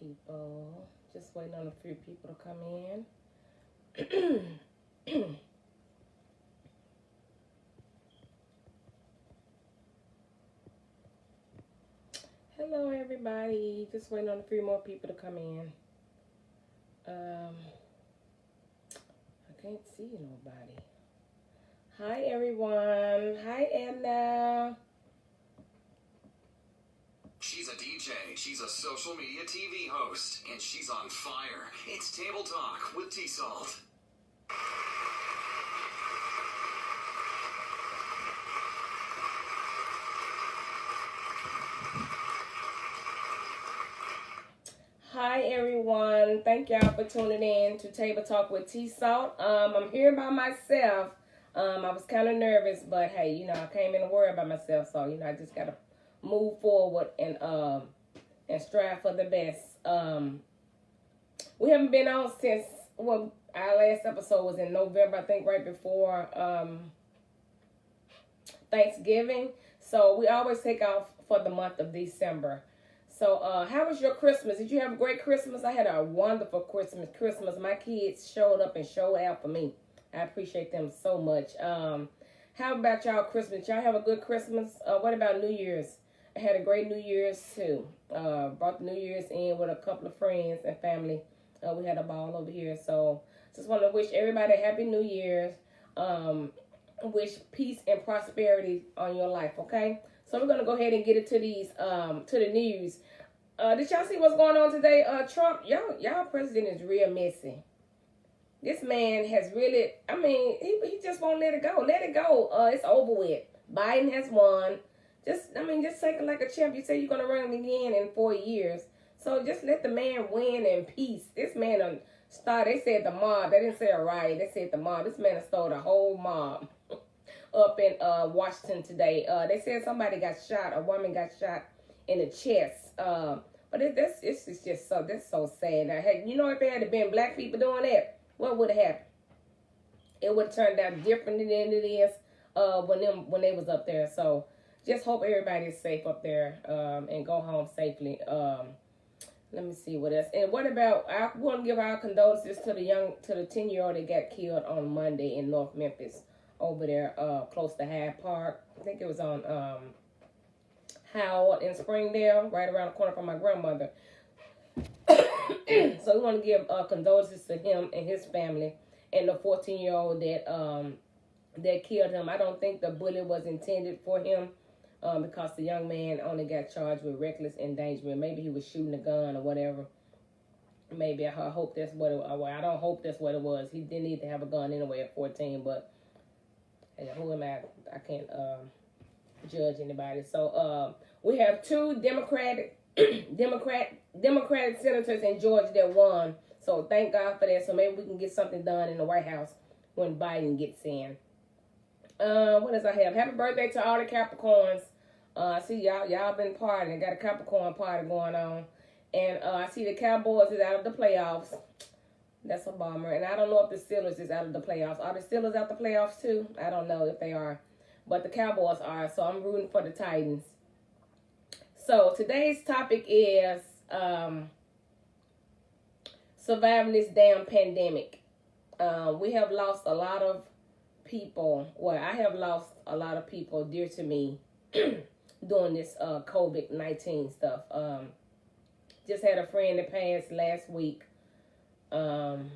people. Just waiting on a few people to come in. Hello, everybody. Just waiting on a few more people to come in. I can't see nobody. Hi, everyone. Hi, Anna. She's a DJ, she's a social media TV host, and she's on fire. It's Table Talk with T-Salt. Hi, everyone. Thank y'all for tuning in to Table Talk with T-Salt. I'm here by myself. I was kind of nervous, but hey, I came in to worry about myself, so I just gotta move forward and strive for the best. We haven't been on since our last episode was in November, I think, right before Thanksgiving. So we always take off for the month of December. So how was your Christmas? Did you have a great Christmas? I had a wonderful Christmas. My kids showed up and showed out for me. I appreciate them so much. How about y'all Christmas? Y'all have a good Christmas? What about New Year's? I had a great New Year's too. Brought the New Year's in with a couple of friends and family. We had a ball over here. So just want to wish everybody a happy New Year's. Wish peace and prosperity on your life, okay? So we're going to go ahead and get into these, to the news. Did y'all see what's going on today? Trump, y'all president is real messy. This man has really, he just won't let it go. Let it go. It's over with. Biden has won. Just take it like a champ. You say you're going to run again in 4 years. So just let the man win in peace. This man they said the mob. They didn't say a riot. They said the mob. This man stole the whole mob up in Washington today. They said somebody got shot. A woman got shot in the chest. But it's just so, that's so sad. Now, hey, if it had been black people doing that, what would have happened? It would have turned out different than it is when they was up there. So just hope everybody is safe up there and go home safely. Let me see what else. And what about, I want to give our condolences to the 10-year-old that got killed on Monday in North Memphis over there close to Hyde Park. I think it was on Howard in Springdale, right around the corner from my grandmother. So we want to give condolences to him and his family and the 14-year-old that killed him. I don't think the bullet was intended for him because the young man only got charged with reckless endangerment. Maybe he was shooting a gun or whatever. Maybe I hope that's what it was. Well, I don't hope that's what it was. He didn't need to have a gun anyway at 14, but who am I? I can't judge anybody. So we have two Democratic senators in Georgia that won. So thank God for that. So maybe we can get something done in the White House when Biden gets in. What does I have? Happy birthday to all the Capricorns. I see y'all been partying. Got a Capricorn party going on. And I see the Cowboys is out of the playoffs. That's a bummer. And I don't know if the Steelers is out of the playoffs. Are the Steelers out the playoffs too? I don't know if they are. But the Cowboys are. So I'm rooting for the Titans. So today's topic is surviving this damn pandemic. We have lost a lot of people. Well, I have lost a lot of people dear to me doing this COVID-19 stuff. Just had a friend that passed last week. To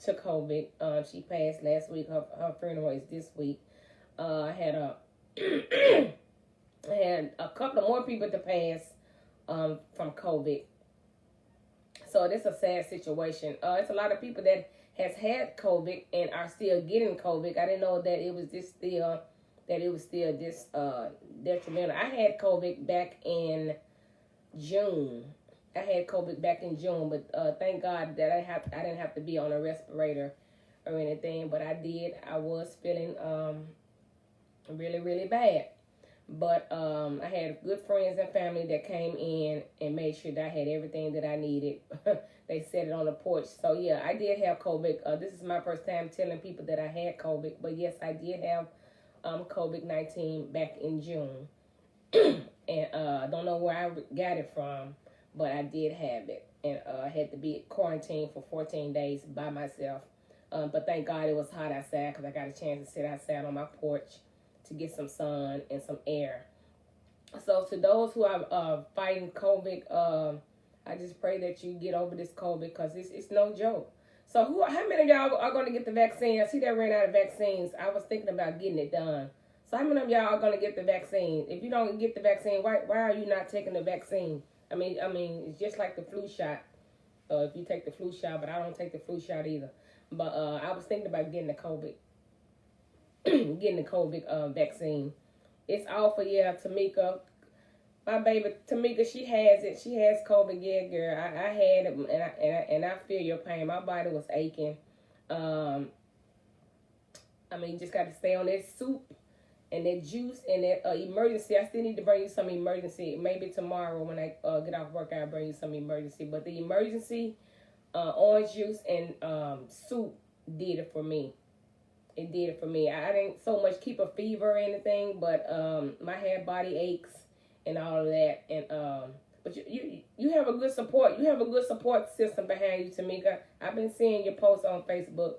COVID. She passed last week. Her funeral is this week. I had a couple of more people to pass from COVID. So this is a sad situation. It's a lot of people that has had COVID and are still getting COVID. I didn't know that it was still this detrimental. I had COVID back in June. But thank God that I didn't have to be on a respirator or anything. But I did. I was feeling really, really bad. But I had good friends and family that came in and made sure that I had everything that I needed. They set it on the porch. So yeah, I did have COVID. This is my first time telling people that I had COVID. But yes, I did have COVID-19 back in June. And I don't know where I got it from. but I did have it, and I had to be quarantined for 14 days by myself. But thank God it was hot outside because I got a chance to sit outside on my porch to get some sun and some air. So to those who are fighting COVID, I just pray that you get over this COVID because it's no joke. So how many of y'all are going to get the vaccine? I see they ran out of vaccines. I was thinking about getting it done. So how many of y'all are going to get the vaccine? If you don't get the vaccine, why are you not taking the vaccine? I mean, it's just like the flu shot. If you take the flu shot, but I don't take the flu shot either. But I was thinking about getting the COVID, vaccine. It's awful, yeah. Tamika, my baby Tamika, she has it. She has COVID. Yeah, girl. I had it, and I feel your pain. My body was aching. You just got to stay on that soup and that juice and that emergency. I still need to bring you some emergency. Maybe tomorrow when I get off work, I'll bring you some emergency. But the emergency orange juice and soup did it for me. It did it for me. I didn't so much keep a fever or anything, but my had body aches and all of that. And but you have a good support. You have a good support system behind you, Tamika. I've been seeing your posts on Facebook.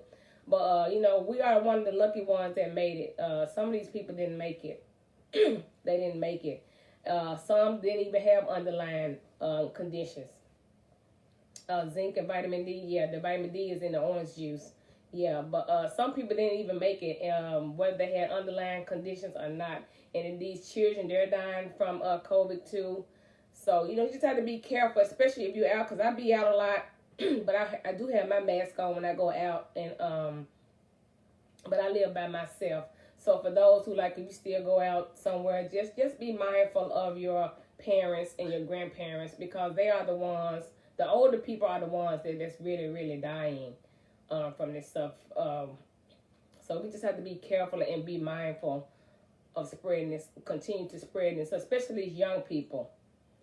But we are one of the lucky ones that made it. Some of these people didn't make it. They didn't make it. Some didn't even have underlying conditions. Zinc and vitamin D. Yeah, the vitamin D is in the orange juice. Yeah, but some people didn't even make it, whether they had underlying conditions or not. And in these children, they're dying from COVID too. So, you just have to be careful, especially if you're out, because I be out a lot. But I do have my mask on when I go out, and but I live by myself. So for those who if you still go out somewhere, just be mindful of your parents and your grandparents, because they are the ones. The older people are the ones that's really, really dying from this stuff. So we just have to be careful and be mindful of spreading this, continue to spread this, especially these young people.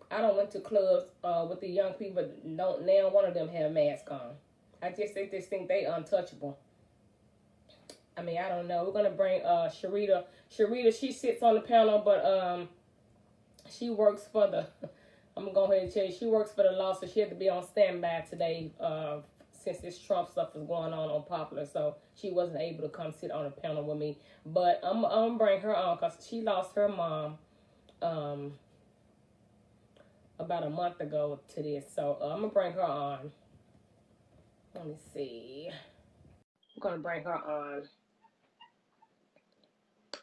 I don't went to clubs with the young people. Now one of them have masks on. I just think they untouchable. I don't know. We're gonna bring Sharita. Sharita, she sits on the panel, but she works for the. I'm gonna go ahead and tell you, she works for the law, so she had to be on standby today since this Trump stuff is going on Popular, so she wasn't able to come sit on the panel with me. But I'm gonna bring her on because she lost her mom about a month ago to this, so I'm gonna bring her on. Let me see. I'm gonna bring her on.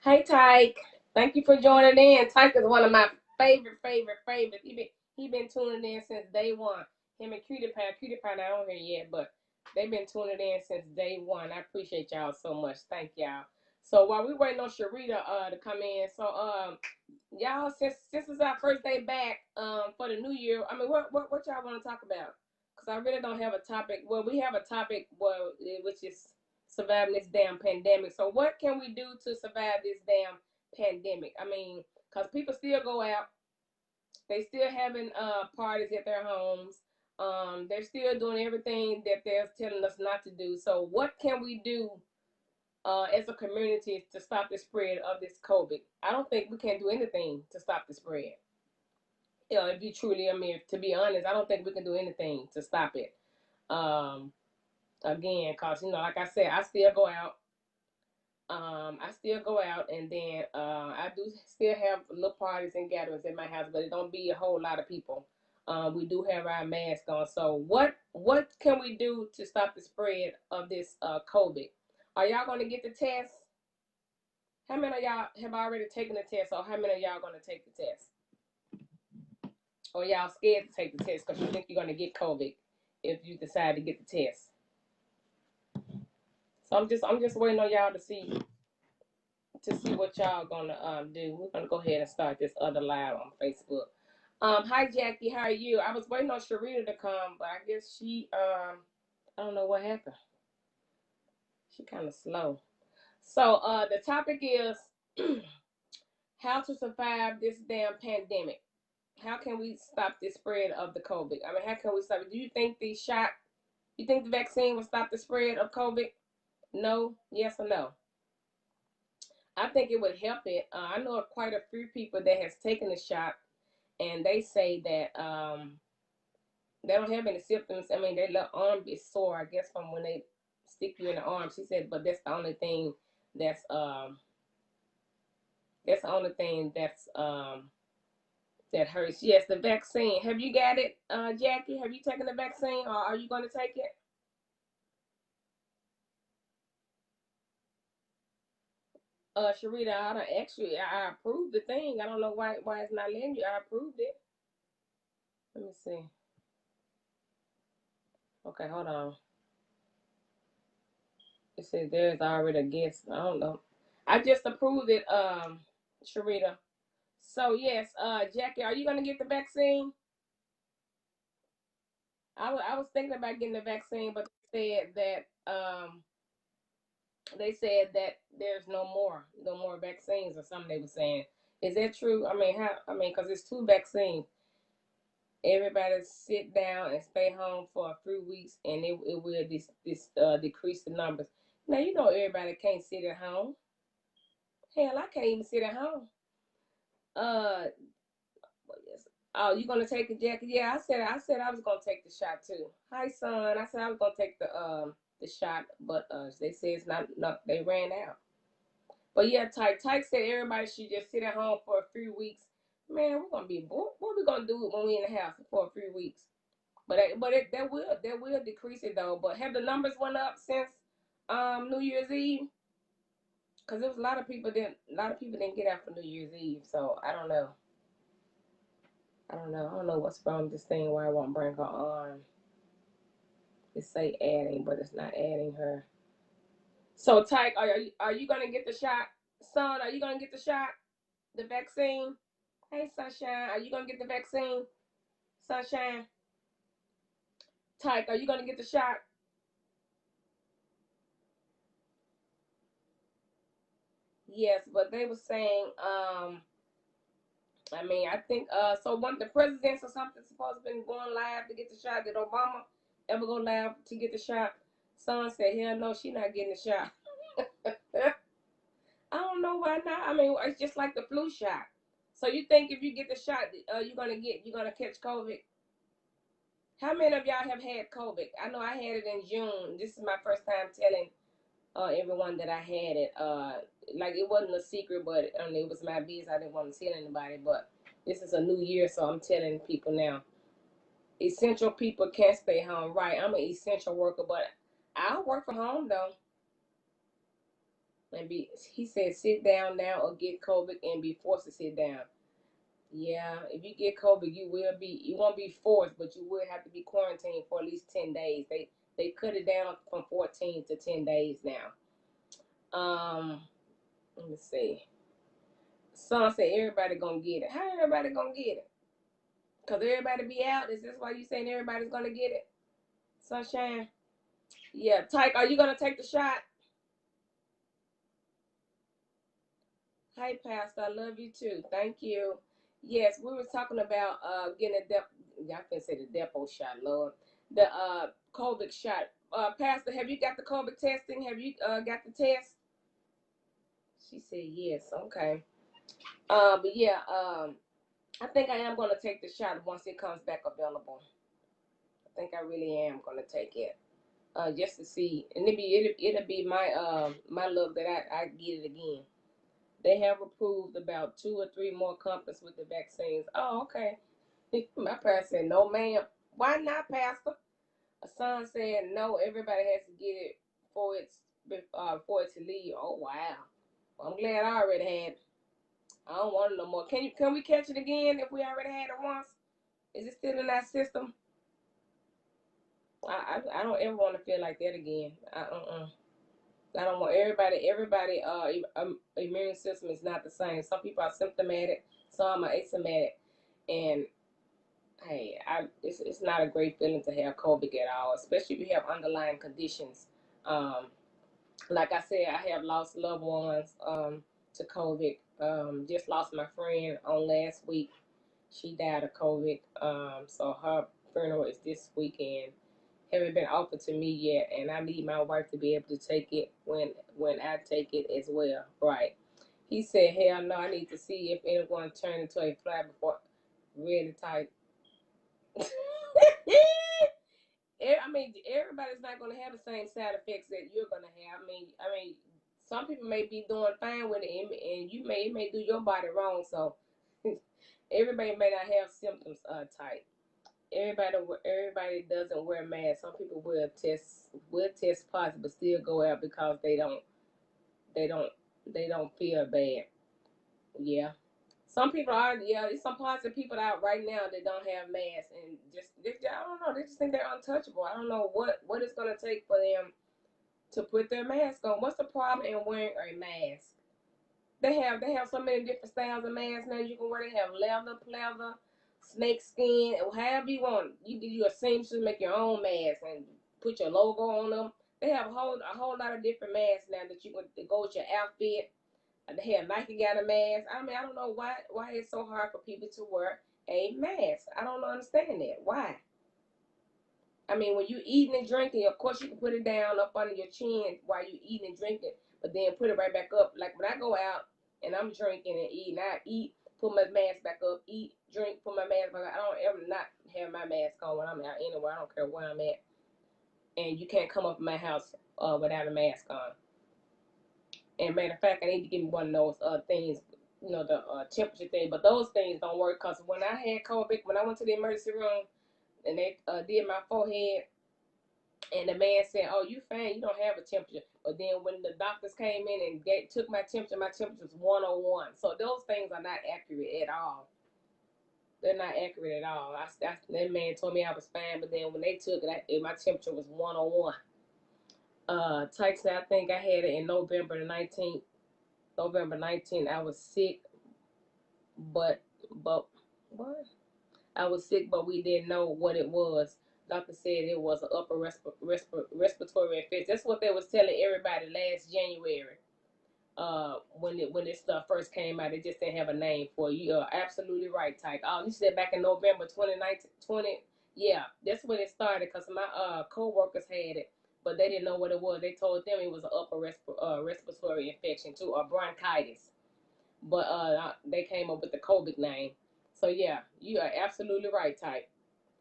Hey, Tyke. Thank you for joining in. Tyke is one of my favorites. He been tuning in since day one. Him and Cutie Pie. Cutie Pie not on here yet, but they've been tuning in since day one. I appreciate y'all so much. Thank y'all. So while we waiting on Sharita to come in, so y'all, since this is our first day back for the new year, what y'all want to talk about? Because I really don't have a topic. Well, we have a topic, which is surviving this damn pandemic. So what can we do to survive this damn pandemic? Because people still go out. They still having parties at their homes. They're still doing everything that they're telling us not to do. So what can we do as a community to stop the spread of this COVID? I don't think we can do anything to stop the spread. If you truly, to be honest, I don't think we can do anything to stop it. Again, because, like I said, I still go out. And then I do still have little parties and gatherings in my house, but it don't be a whole lot of people. We do have our mask on. So what can we do to stop the spread of this COVID? Are y'all going to get the test? How many of y'all have already taken the test, or how many of y'all going to take the test? Or y'all scared to take the test because you think you're going to get COVID if you decide to get the test? So I'm just waiting on y'all to see what y'all gonna do. We're gonna go ahead and start this other live on Facebook. Hi Jackie, how are you? I was waiting on Sharita to come, but I guess she I don't know what happened. She kind of slow. So the topic is how to survive this damn pandemic. How can we stop the spread of the COVID? How can we stop it? Do you think the vaccine will stop the spread of COVID? No? Yes or no? I think it would help it. I know quite a few people that has taken the shot, and they say that They don't have any symptoms. I mean, their little arm is sore, I guess, from when they stick you in the arm. She said, but that's the only thing that's that's the only thing that hurts. Yes, the vaccine. Have you got it, Jackie? Have you taken the vaccine, or are you going to take it? Sharita, I approved the thing. I don't know why it's not letting you. I approved it. Let me see. Okay, hold on. It says there's already a guest. I don't know. I just approved it, Sharita. So yes, Jackie, are you gonna get the vaccine? I was thinking about getting the vaccine, but they said that there's no more vaccines or something. They were saying, is that true? I mean, how? I mean, because it's two vaccines. Everybody sit down and stay home for a few weeks, and it will decrease the numbers. Now you know everybody can't sit at home. Hell, I can't even sit at home. Uh, yes. Oh, you gonna take the jacket? Yeah, I said I was gonna take the shot too. Hi, son. I said I was gonna take the shot, but they said it's not. They ran out. But yeah, Tyke said everybody should just sit at home for a few weeks. Man, we're gonna be bored. What we gonna do when we in the house for a few weeks? That will decrease it though. But have the numbers went up since New Year's Eve? Because there was a lot of people didn't get out for New Year's Eve. So I don't know. I don't know what's wrong with this thing why I won't bring her on. It say adding, but it's not adding her. So Tyke, are you gonna get the shot? Son, are you gonna get the shot? The vaccine? Hey Sunshine, are you gonna get the vaccine? Sunshine. Tyke, are you gonna get the shot? Yes, but they were saying, I mean, I think so one the presidents or something supposed to been going live to get the shot. Did Obama ever go live to get the shot? Son said, hell no, she not getting the shot. I don't know why not. I mean, it's just like the flu shot. So you think if you get the shot, you're gonna catch COVID? How many of y'all have had COVID? I know I had it in June. This is my first time telling everyone that I had it. Like it wasn't a secret, but it was my business. I didn't want to tell anybody, but this is a new year, so I'm telling people now. Essential people can't stay home, right? I'm an essential worker, but I'll work from home though. He said, sit down now or get COVID and be forced to sit down. Yeah, if you get COVID, you won't be forced, but you will have to be quarantined for at least 10 days. They cut it down from 14 to 10 days now. Let me see. Son said everybody gonna get it. How everybody gonna get it? Cause everybody be out. Is this why you saying everybody's gonna get it? Sunshine. Yeah, Tyke, are you gonna take the shot? Hi, Pastor. I love you too. Thank you. Yes, we were talking about getting a y'all can say the depot shot, Lord. The COVID shot. Pastor, have you got the COVID testing? Have you got the test? She said yes. Okay. But yeah, I think I am gonna take the shot once it comes back available. I think I really am gonna take it. Just to see, and it'll be my luck that I get it again. They have approved about 2 or 3 more companies with the vaccines. Oh, okay. My pastor said, no, ma'am. Why not, Pastor? A son said, no, everybody has to get it for it to leave. Oh, wow. Well, I'm glad I already had it. I don't want it no more. Can we catch it again if we already had it once? Is it still in that system? I don't ever want to feel like that again. I don't want everybody immune system is not the same. Some people are symptomatic, some are asymptomatic, and hey, it's not a great feeling to have COVID at all, especially if you have underlying conditions. Um, like I said, I have lost loved ones to COVID. Just lost my friend on last week. She died of COVID. So her funeral is this weekend. Haven't been offered to me yet, and I need my wife to be able to take it when I take it as well. Right? He said, "Hell no, I need to see if anyone turned into a fly before ready type." mean, everybody's not going to have the same side effects that you're going to have. I mean, some people may be doing fine with it, and it may do your body wrong. So everybody may not have symptoms type. Everybody doesn't wear masks. Some people will test positive, but still go out because they don't they don't feel bad. Yeah. Some people are, yeah, there's some positive people out right now that don't have masks and I don't know, they just think they're untouchable. I don't know what it's gonna take for them to put their mask on. What's the problem in wearing a mask? They have so many different styles of masks now you can wear. They have leather, pleather, snake skin, or however you want. You can do a seamstress, make your own mask and put your logo on them. They have a whole lot of different masks now that you can to go with your outfit. They have Nike got a mask. I mean, I don't know why it's so hard for people to wear a mask. I don't understand that. Why? I mean, when you eating and drinking, of course you can put it down up under your chin while you eating and drinking, but then put it right back up. Like when I go out and I'm drinking and eating, I eat, put my mask back up, eat, drink, put my mask back up. I don't ever not have my mask on when I'm out anywhere. I don't care where I'm at. And you can't come up in my house without a mask on. And matter of fact, I need to get me one of those things, the temperature thing. But those things don't work because when I had COVID, when I went to the emergency room and they did my forehead, and the man said, "Oh, you fine, you don't have a temperature." But then when the doctors came in and took my temperature was 101. So those things are not accurate at all. They're not accurate at all. That man told me I was fine, but then when they took it, my temperature was 101. Tyson, I think I had it in November the 19th. November 19th, I was sick, but what? I was sick, but we didn't know what it was. Doctor said it was an upper respiratory infection. That's what they was telling everybody last January. When this stuff first came out, they just didn't have a name for it. You are absolutely right, Tyke. Oh, you said back in November 2019, 20. Yeah, that's when it started. Cause my co-workers had it, but they didn't know what it was. They told them it was an upper respiratory infection too, or bronchitis. But they came up with the COVID name. So yeah, you are absolutely right, Type.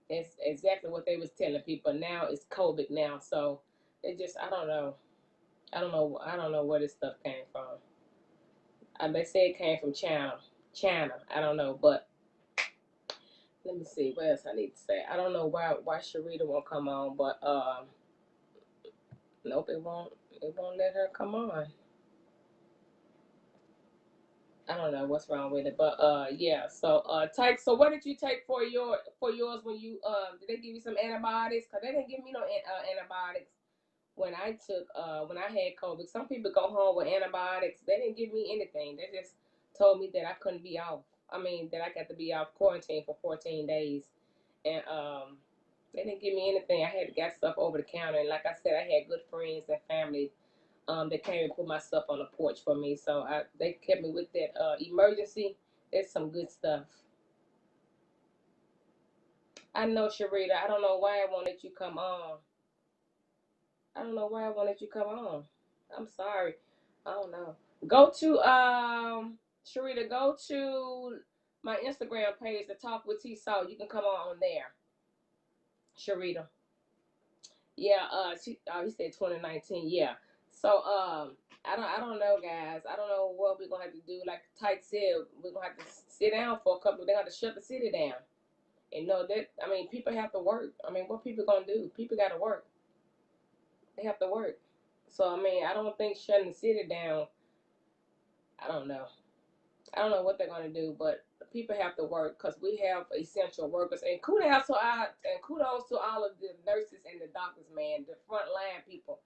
It's exactly what they was telling people. Now it's COVID now, so it just I don't know where this stuff came from. They say it came from China. China. I don't know, but let me see what else I need to say. I don't know why Sharita won't come on, but nope, it won't let her come on. I don't know what's wrong with it, but yeah. So Tyke. So what did you take for yours when you did they give you some antibiotics? Cause they didn't give me no antibiotics when when I had COVID. Some people go home with antibiotics. They didn't give me anything. They just told me that I couldn't be off. I mean that I got to be off quarantine for 14 days, and they didn't give me anything. I had to get stuff over the counter, and like I said, I had good friends and family they came and put my stuff on the porch for me. So they kept me with that emergency. It's some good stuff. I know, Sharita. I don't know why I won't let you come on. I don't know why I won't let you come on. I'm sorry. I don't know. Go to Sharita. Go to my Instagram page, the Talk with T Salt. You can come on there, Sharita. Yeah, he said 2019. Yeah. So I don't know, guys. I don't know what we're gonna have to do. Like Tyke said, we're gonna have to sit down for a couple. They're gonna have to shut the city down. And know that I mean, people have to work. I mean, what people gonna do? People gotta work. They have to work. So I mean, I don't think shutting the city down. I don't know. I don't know what they're gonna do, but people have to work because we have essential workers. And kudos to all of the nurses and the doctors, man, the front line people.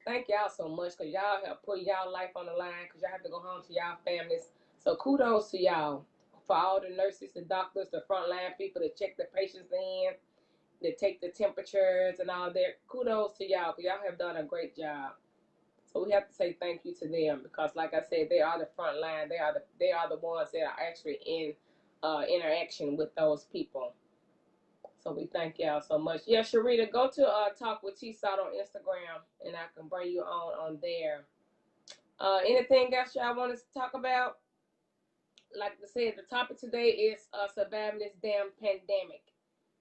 Thank y'all so much because y'all have put y'all life on the line because y'all have to go home to y'all families. So kudos to y'all for all the nurses, the doctors, the front line people that check the patients in, that take the temperatures and all that. Kudos to y'all because y'all have done a great job. So we have to say thank you to them because, like I said, they are the front line. They are the ones that are actually in interaction with those people. So we thank y'all so much. Yeah, Sharita, go to Talk with T Salt on Instagram, and I can bring you on there. Anything else y'all want us to talk about? Like I said, the topic today is surviving this damn pandemic.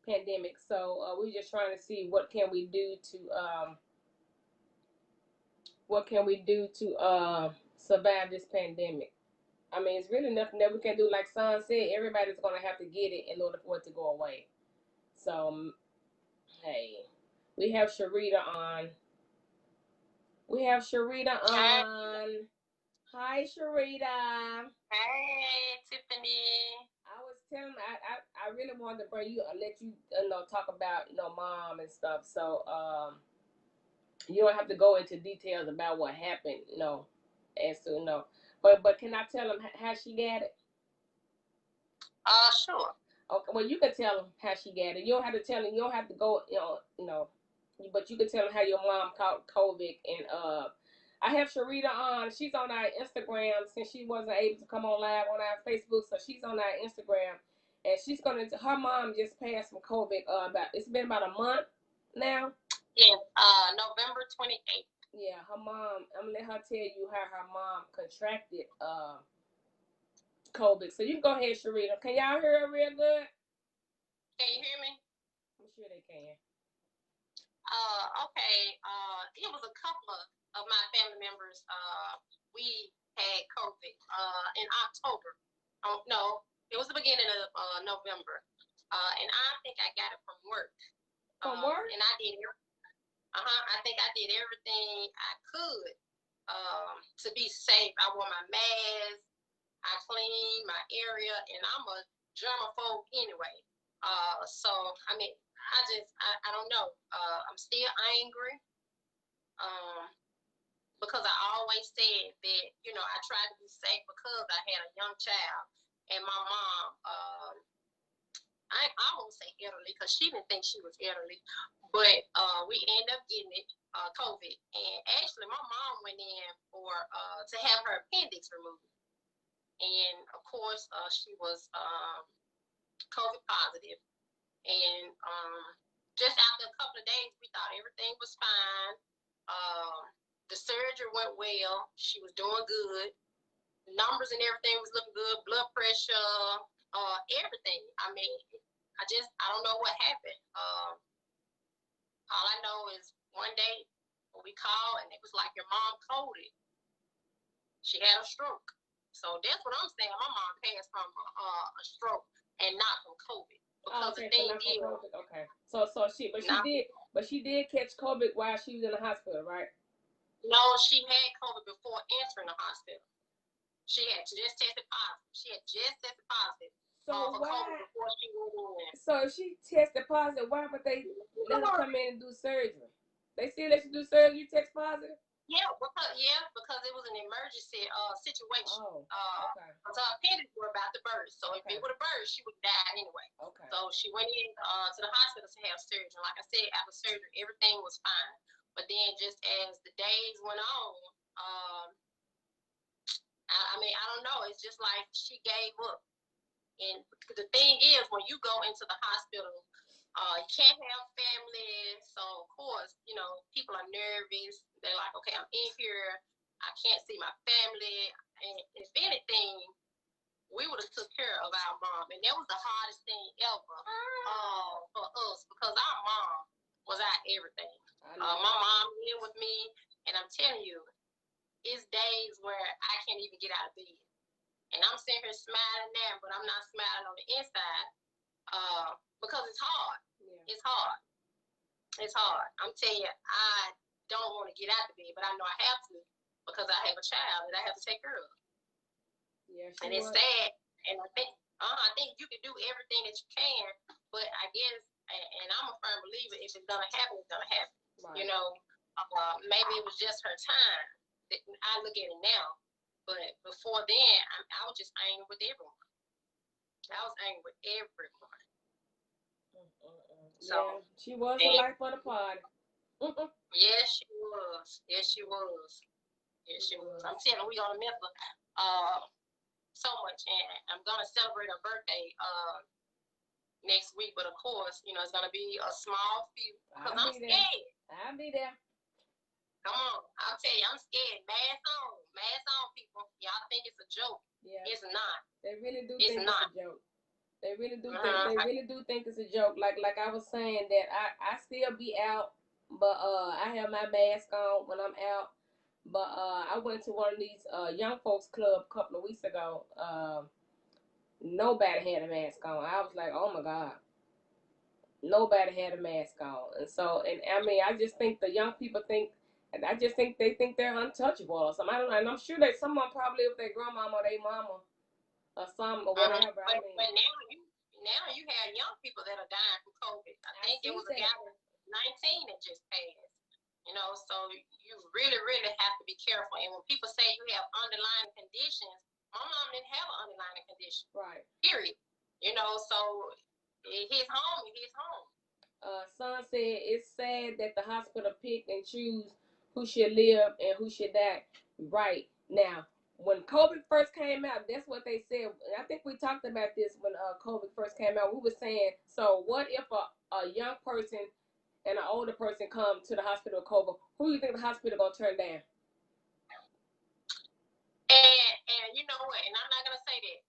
pandemic. So we're just trying to see what can we do to survive this pandemic. I mean, it's really nothing that we can do. Like Son said, everybody's gonna have to get it in order for it to go away. So hey, we have Sharita on. We have Sharita Hey, on. Hi, Sharita. hey, Tiffany. I was telling, I really wanted to bring you, let you, talk about, mom and stuff. So, you don't have to go into details about what happened, as to, but can I tell them how she got it? Sure. Okay, well, you can tell them how she got it. You don't have to tell them. You don't have to go. But you can tell them how your mom caught COVID. And I have Sharita on. She's on our Instagram since she wasn't able to come on live on our Facebook, so she's on our Instagram, and she's gonna. Her mom just passed from COVID. It's been about a month now. Yes, November 28th. Yeah, her mom. I'm gonna let her tell you how her mom contracted COVID. So you can go ahead, Sharita. Can y'all hear her real good? Can you hear me? I'm sure they can. Okay. It was a couple of my family members. We had COVID in October. No, it was the beginning of November. And I think I got it from work. From work? And I did. I think I did everything I could to be safe. I wore my mask. I cleaned my area, and I'm a germaphobe anyway. So I mean, I don't know. I'm still angry. Because I always said that, I tried to be safe because I had a young child, and my mom, I won't say elderly because she didn't think she was elderly, but we ended up getting it, COVID. And actually, my mom went in for to have her appendix removed, and of course, she was COVID positive. And just after a couple of days, we thought everything was fine. The surgery went well. She was doing good. Numbers and everything was looking good. Blood pressure, everything. I mean, I don't know what happened. All I know is one day we called and it was like, your mom coded. She had a stroke. So that's what I'm saying. My mom passed from a stroke and not from COVID. Because okay, the thing so is, COVID. Okay. She did catch COVID while she was in the hospital, right? No, she had COVID before entering the hospital. She had just tested positive. So for why? COVID before she went in. So if she tested positive, why would they let her come in and do surgery? They still let you do surgery. You test positive? Yeah, because it was an emergency situation. Oh, okay. So her appendix were about to burst. So if it would have burst, she would have died anyway. Okay. So she went in to the hospital to have surgery. Like I said, after surgery, everything was fine. But then just as the days went on, I mean, I don't know. It's just like she gave up. And the thing is, when you go into the hospital, you can't have family. So, of course, people are nervous. They're like, okay, I'm in here. I can't see my family. And if anything, we would have took care of our mom. And that was the hardest thing ever for us because our mom was our everything. My mom lived with me. And I'm telling you, it's days where I can't even get out of bed. And I'm sitting here smiling now, but I'm not smiling on the inside because it's hard. Yeah. It's hard. It's hard. I'm telling you, I don't want to get out of bed, but I know I have to because I have a child that I have to take care of. Yeah, and it's sad. And I think you can do everything that you can, but I guess, and I'm a firm believer, if it's gonna happen, it's gonna happen. Right. Maybe it was just her time. I look at it now. But before then, I was just angry with everyone. I was angry with everyone. So yeah, she was a life for the party. Yes, she was. Yes, she was. Yes, she was. I'm telling you, we gonna miss her so much, and I'm gonna celebrate her birthday next week. But of course, it's gonna be a small few because I'm scared. I'll be there. Come on, I'll tell you, I'm scared. Mask on, people. Y'all think it's a joke? Yeah. It's not. They really do think it's a joke. They really do think Uh-huh. it's a joke. Like I was saying that I still be out, but I have my mask on when I'm out. But I went to one of these young folks club a couple of weeks ago. Nobody had a mask on. I was like, oh my god, nobody had a mask on. And so, and I mean, I just think the young people think. And I just think they think they're untouchable or something. I don't know. And I'm sure that someone probably with their grandmama or their mama or something or Uh-huh. whatever. I mean, But now you have young people that are dying from COVID. I I think it see was a guy that. that was 19 that just passed. So you really, really have to be careful. And when people say you have underlying conditions, my mom didn't have an underlying condition. Right. Period. So his home is his home. Son said it's sad that the hospital pick and choose who should live and who should die. Right now, when COVID first came out, that's what they said. I think we talked about this when COVID first came out. We were saying, so what if a young person and an older person come to the hospital with COVID? Who do you think the hospital gonna turn down? And you know what? And I'm not gonna say that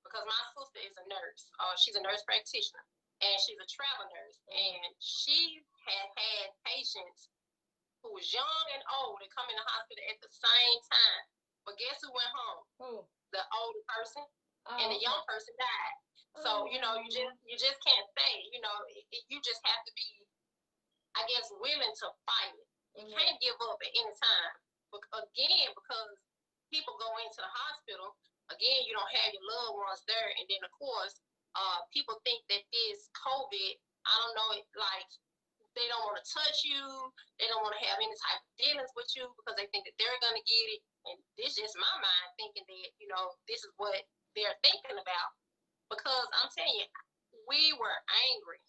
because my sister is a nurse. She's a nurse practitioner and she's a travel nurse, and she had patients who was young and old and come in the hospital at the same time. But guess who went home? Who? The older person, and the young person died. So you just can't say. You just have to be, I guess, willing to fight it. You can't give up at any time. Because people go into the hospital, again, you don't have your loved ones there, and then of course, people think that this COVID, I don't know, like they don't want to touch you, they don't want to have any type of dealings with you because they think that they're gonna get it. And this is just my mind thinking that this is what they're thinking about. Because I'm telling you, we were angry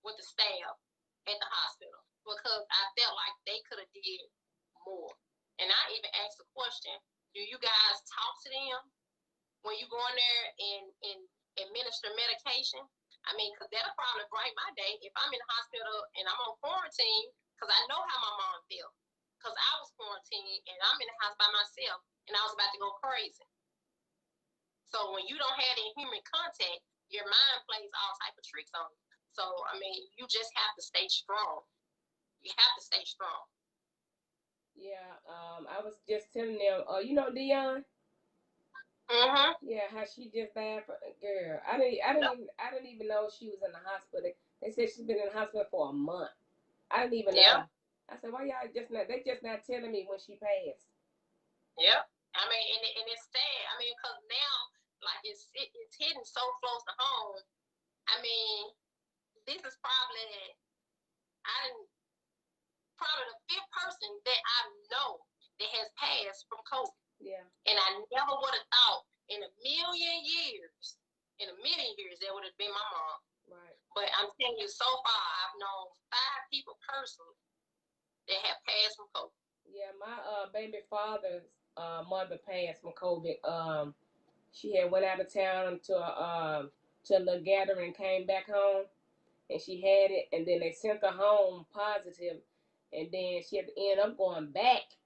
with the staff at the hospital because I felt like they could have did more. And I even asked the question, do you guys talk to them when you go in there and administer medication? I mean, because that'll probably break my day if I'm in the hospital and I'm on quarantine, because I know how my mom felt. Because I was quarantined and I'm in the house by myself and I was about to go crazy. So when you don't have any human contact, your mind plays all type of tricks on you. So, I mean, you just have to stay strong. You have to stay strong. Yeah, I was just telling them, Dion. Yeah, how she just died. Girl, I didn't even know she was in the hospital. They said she's been in the hospital for a month. I didn't even know. I said, why y'all just not? They just not telling me when she passed. Yep. I mean, and it's sad. I mean, because now, like, it's hitting so close to home. I mean, this is probably the fifth person that I know that has passed from COVID. Yeah. And I never would have thought in a million years that would have been my mom. Right. But I'm telling you, so far I've known 5 people personally that have passed from COVID. Yeah, my baby father's mother passed from COVID. She had went out of town to a little gathering, came back home, and she had it, and then they sent her home positive, and then she had to end up going back.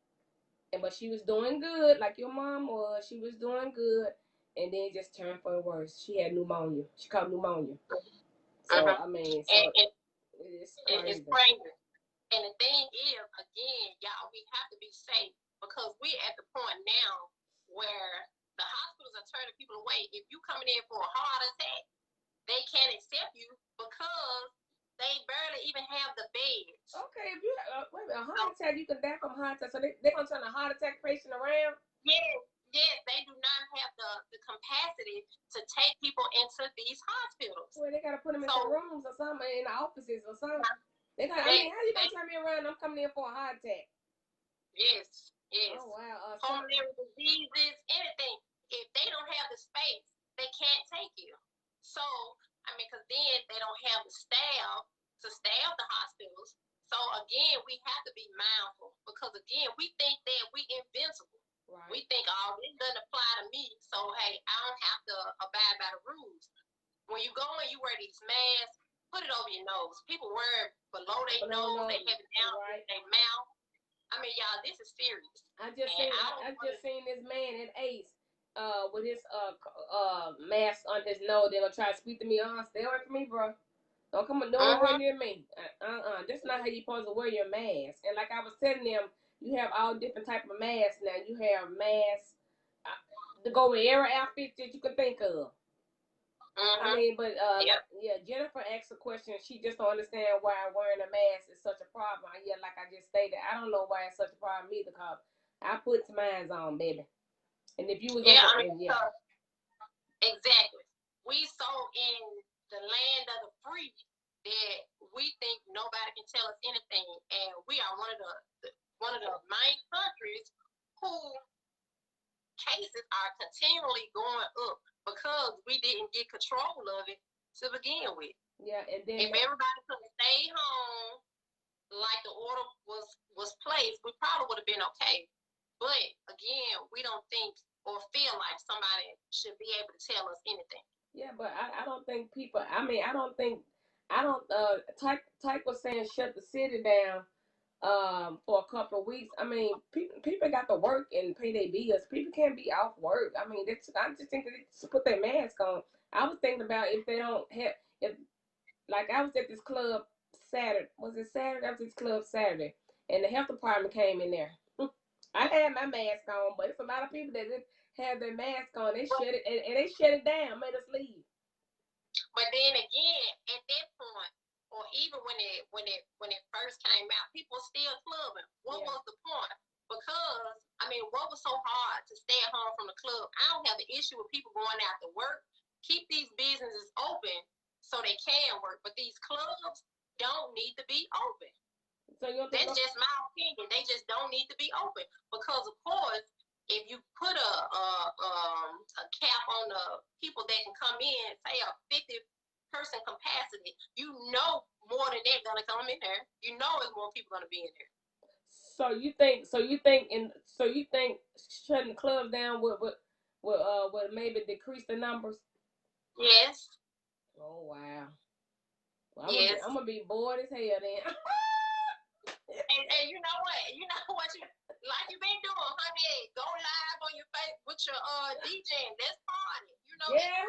But she was doing good, like your mom was. She was doing good, and then it just turned for the worse. She had pneumonia. She caught pneumonia. So I mean, it's crazy. It's crazy. And the thing is, again, y'all, we have to be safe because we're at the point now where the hospitals are turning people away. If you coming in for a heart attack, they can't accept you because they barely even have the beds. Okay, if you wait a heart attack, you can die from a heart attack. So they're gonna turn a heart attack patient around? Yes, they do not have the capacity to take people into these hospitals. Well, they gotta put them in some rooms or something, in the offices or something. How you gonna turn me around? I'm coming in for a heart attack. Yes. Oh wow. Pulmonary diseases, anything. If they don't have the space, they can't take you. So, I mean, because then they don't have the staff to staff the hospitals. So again, we have to be mindful because again, we think that we invincible. Right. We think, this doesn't apply to me. So hey, I don't have to abide by the rules. When you go in, you wear these masks. Put it over your nose. People wear it below their nose. They have it down their mouth. I mean, y'all, this is serious. I just seen this man at Ace. with his mask on his nose. They're gonna try to speak to me. Stay away from me, bro. Don't come nowhere near me. That's not how you supposed to wear your mask. And like I was telling them, you have all different type of masks now. You have masks to go with every outfit that you can think of. I mean, but yeah, Jennifer asked a question. She just don't understand why wearing a mask is such a problem. Yeah, like I just stated, I don't know why it's such a problem either. Cause I put mine on, baby. And if you was exactly. We so in the land of the free that we think nobody can tell us anything, and we are one of the main countries who cases are continually going up because we didn't get control of it to begin with. Yeah, and then if everybody could stay home like the order was placed, we probably would have been okay. But again, we don't think or feel like somebody should be able to tell us anything. Yeah, but I don't think people. I mean, I don't. Tyke was saying shut the city down for a couple of weeks. I mean, people got to work and pay their bills. People can't be off work. I mean, I just think that they should put their mask on. I was thinking about if they don't have, if like I was at this club Saturday. Was it Saturday? I was at this club Saturday, and the health department came in there. I had my mask on, but it's a lot of people that didn't have their mask on. They shut it and they shut it down, made us leave. But then again, at that point, or even when it first came out, people still clubbing. What was the point? Because I mean, what was so hard to stay at home from the club? I don't have the issue with people going out to work. Keep these businesses open so they can work, but these clubs don't need to be open. So that's just my opinion. They just don't need to be open because, of course, if you put a cap on the people that can come in, say a 50-person capacity, you know more than they're gonna come in there. You know, there's more people gonna be in there. So you think shutting the clubs down would maybe decrease the numbers? Yes. Oh wow. Well, I'm gonna be bored as hell then. and you know what? You've been doing, honey. Go live on your face with your DJing. That's party. You know. Yeah.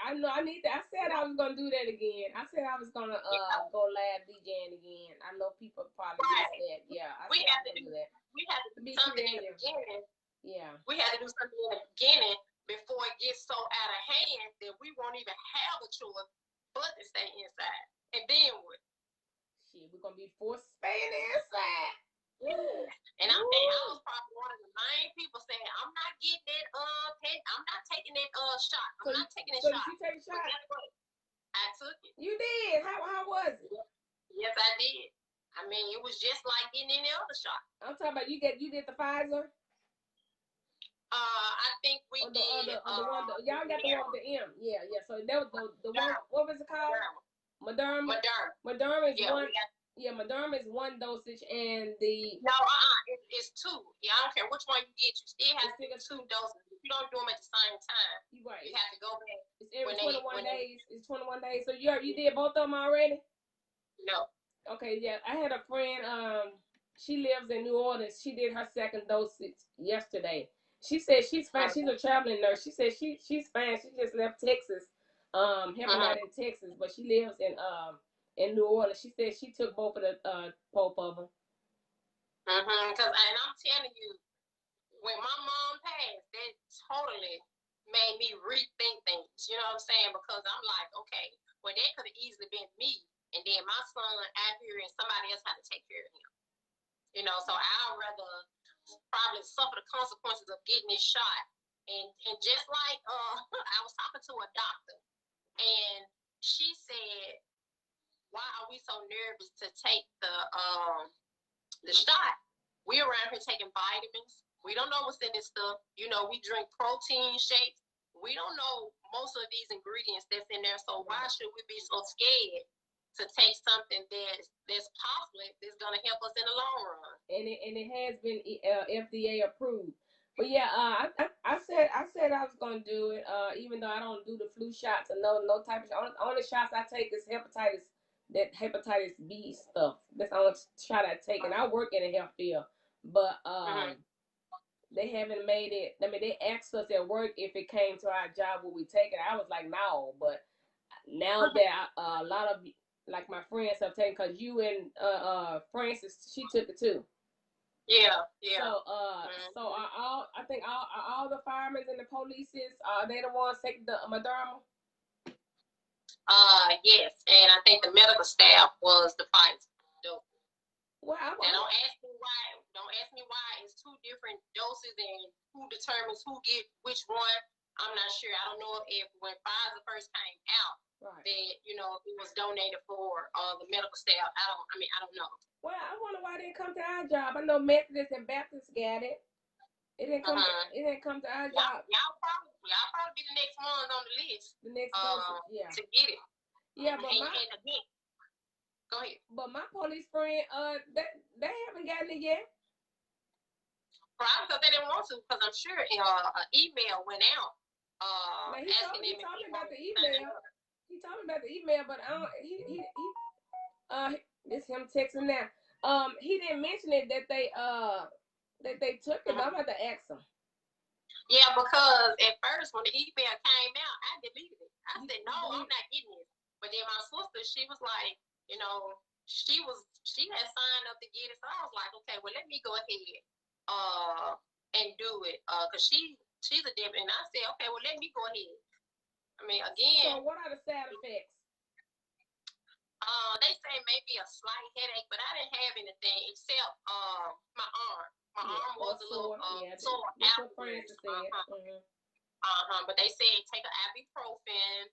I know. I need that. I said I was gonna do that again. I said I was gonna go live DJing again. I know people probably missed that. Yeah. We had to do that. We had to do something in the beginning. Yeah. We had to do something in the beginning before it gets so out of hand that we won't even have a choice but to stay inside. And then what? Shit, we're gonna be forced to stay inside. And I was probably one of the main people saying, I'm not getting it, I'm not taking that shot. I'm not taking that shot. Did you take a shot? I took it. You did? How was it? Yes, I did. I mean, it was just like getting any other shot. I'm talking about you did the Pfizer? I think we did. Y'all got the one with the M. Yeah. So that was the one. What was it called? Moderna. Moderna is one. Yeah, Moderna is one dosage, and the it's two. Yeah, I don't care which one you get. You still have to get 2 doses. If you don't do them at the same time, right. You have to go back. It's every 21 days. It's 21 days. So you did both of them already? No. Okay, yeah. I had a friend. She lives in New Orleans. She did her second dosage yesterday. She said she's fine. She's a traveling nurse. She said she's fine. She just left Texas, helping out in Texas, but she lives in New Orleans. She said she took both of them. And I'm telling you, when my mom passed, that totally made me rethink things. You know what I'm saying? Because I'm like, okay, well, that could have easily been me, and then my son out here, and somebody else had to take care of him. You know, so I'd rather probably suffer the consequences of getting this shot. And just like I was talking to a doctor, and she said, why are we so nervous to take the shot? We around here taking vitamins. We don't know what's in this stuff. You know, we drink protein shakes. We don't know most of these ingredients that's in there. So why should we be so scared to take something that's possibly that's gonna help us in the long run? And it has been FDA approved. But yeah, I said I was gonna do it. Even though I don't do the flu shots or no type of only shots I take is hepatitis B stuff. That's the only shot I take, and I work in the health field. But they haven't made it. I mean, they asked us at work if it came to our job, would we take it? I was like, no. But now that a lot of like my friends have taken, cause you and Francis, she took it too. Yeah, yeah. So are all I think all the firemen and the polices are they the ones taking the Moderna? Yes, and I think the medical staff was the Pfizer dose. Well, Now don't ask me why. Don't ask me why it's two different doses and who determines who get which one. I'm not sure. I don't know if when Pfizer first came out, right, that it was donated for the medical staff. I don't know. Well, I wonder why they didn't come to our job. I know Methodist and Baptist got it. It didn't come. It didn't come to our job. Y'all probably be the next ones on the list. The next person, yeah, to get it. Yeah, but and again, go ahead. But my police friend, they haven't gotten it yet. Probably because they didn't want to. Because I'm sure an email went out. He told me about the email. He told me about the email, but I don't. This him texting now. He didn't mention it that they took it. I'm about to ask him. Yeah, because at first when the email came out, I deleted it. I said, no, I'm not getting it. But then my sister, she was like, she had signed up to get it. So I was like, okay, well, let me go ahead and do it. Because she's a deputy. And I said, okay, well, let me go ahead. I mean, again. So what are the side effects? They say maybe a slight headache, but I didn't have anything except my arm. My arm was a little sore afterwards. But they said take an ibuprofen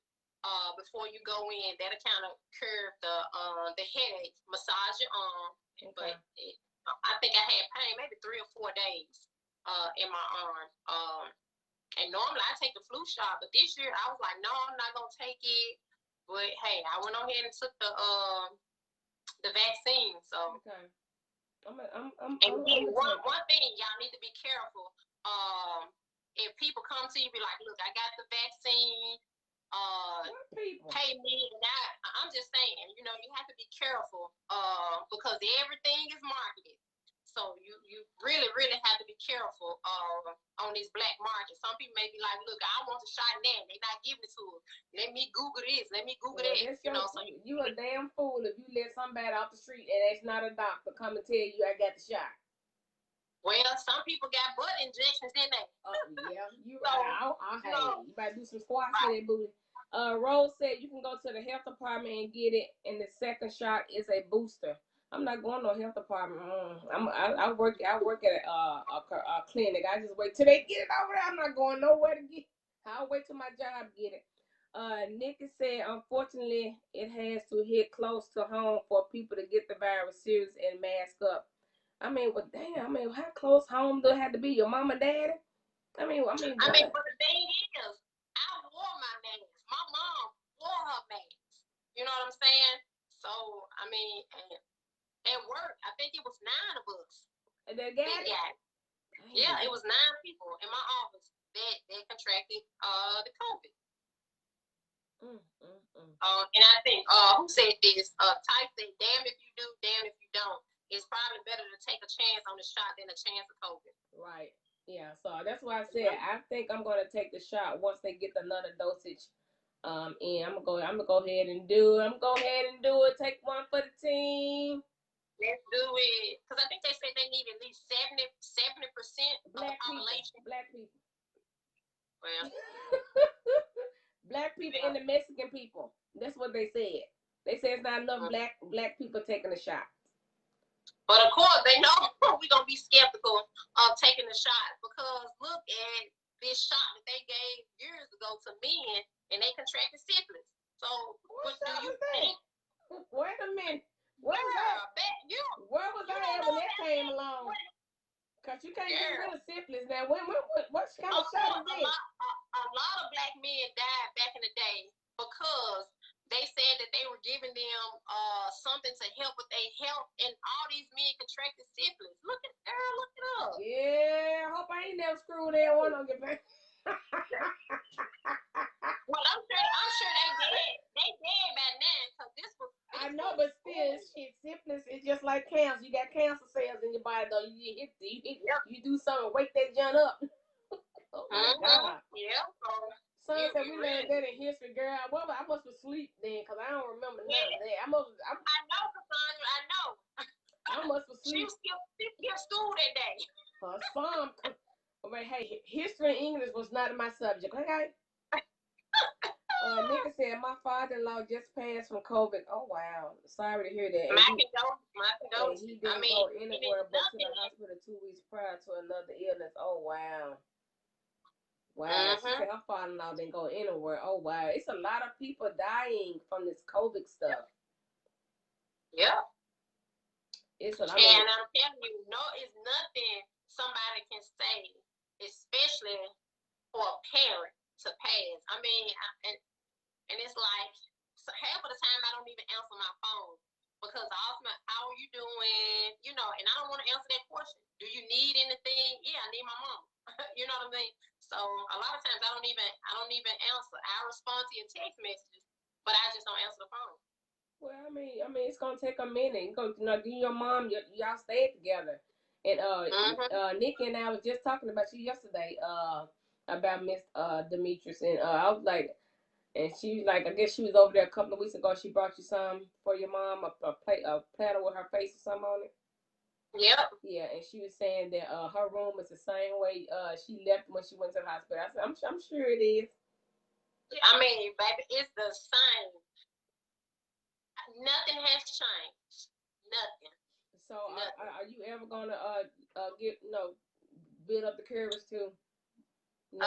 before you go in. That'll kind of curb the headache. Massage your arm. Okay. But I think I had pain maybe 3 or 4 days in my arm. And normally I take the flu shot, but this year I was like, no, I'm not gonna take it. But hey, I went on ahead and took the vaccine. So okay. One thing y'all need to be careful. If people come to you, be like, look, I got the vaccine. Pay me, and I'm just saying, you have to be careful. Because everything is marketed. So you really, really have to be careful on these black markets. Some people may be like, look, I want a shot now. They're not giving it to us. Let me Google this. Let me Google that. So you a damn fool if you let somebody off the street and it's not a doctor come and tell you I got the shot. Well, some people got butt injections, didn't they? Yeah. You better do some squats for that booty. Rose said you can go to the health department and get it, and the second shot is a booster. I'm not going to a health department. I work at a clinic. I just wait till they get it over there. I'm not going nowhere to get it. I'll wait till my job get it. Nikki said, unfortunately, it has to hit close to home for people to get the virus serious and mask up. I mean, well, damn. I mean, how close home do it have to be? Your mama, daddy? I mean, but the thing is, I wore my mask. My mom wore her mask. You know what I'm saying? So, I mean, at work, I think it was 9 of us. And they got it? Yeah, it was 9 people in my office that contracted the COVID. And I think who said this? Type said, "Damn if you do, damn if you don't." It's probably better to take a chance on the shot than a chance of COVID. Right. Yeah. So that's why I said I think I'm gonna take the shot once they get another dosage. And I'm gonna go ahead and do it. Take one for the team. Let's do it. Because I think they said they need at least 70% of the population. Black people. Well. Black people and the Mexican people. That's what they said. They said it's not enough black people taking the shot. But of course, they know we're going to be skeptical of taking the shot. Because look at this shot that they gave years ago to men, and they contracted syphilis. So what do you think? Wait a minute. Where was I at when that came along? Because you can't get rid of syphilis now. What kind of shot is this? A lot of black men died back in the day because they said that they were giving them something to help with their health, and all these men contracted syphilis. Look it up. Yeah, I hope I ain't never screwed that one on your back. Well, I'm sure they dead. They dead by now because this was I know, but still, shit, syphilis is just like cancer. You got cancer cells in your body, though. Yep. You do something, wake that junk up. Oh my God. Yeah. So Son you, said you we learned really, that in history, girl. Well, I must have sleep then, cause I don't remember none of yeah. that. I know, Cassandra. I know. I must have She sleep was still school that day. for some. But hey, history and English was not my subject. Okay. Nigga said my father-in-law just passed from COVID. Oh wow, sorry to hear that. My And condolences. he I didn't mean, go it is anywhere but to the nothing. hospital 2 weeks prior to another illness. Oh wow. Wow, she Mm-hmm. said her father-in-law didn't go anywhere. Oh wow, it's a lot of people dying from this COVID stuff. Yep. It's a, I mean, And I'm telling you, no, it's nothing somebody can say, especially for a parent to pass. I mean, and it's like so half of the time I don't even answer my phone because how are you doing? You know, and I don't want to answer that question. Do you need anything? Yeah, I need my mom. You know what I mean? So a lot of times I don't even answer. I respond to your text messages, but I just don't answer the phone. well, I mean, it's gonna take a minute. You your mom, y'all stayed together, and Nikki and I was just talking about you yesterday, about Miss Demetrius, and I was like, and she was like, I guess she was over there a couple of weeks ago. She brought you some for your mom, a platter with her face or something on it. Yep. Yeah, and she was saying that her room is the same way she left when she went to the hospital. I said, I'm sure it is. I mean, baby, it's the same. Nothing has changed. Nothing. So are you ever gonna get build up the courage to? No.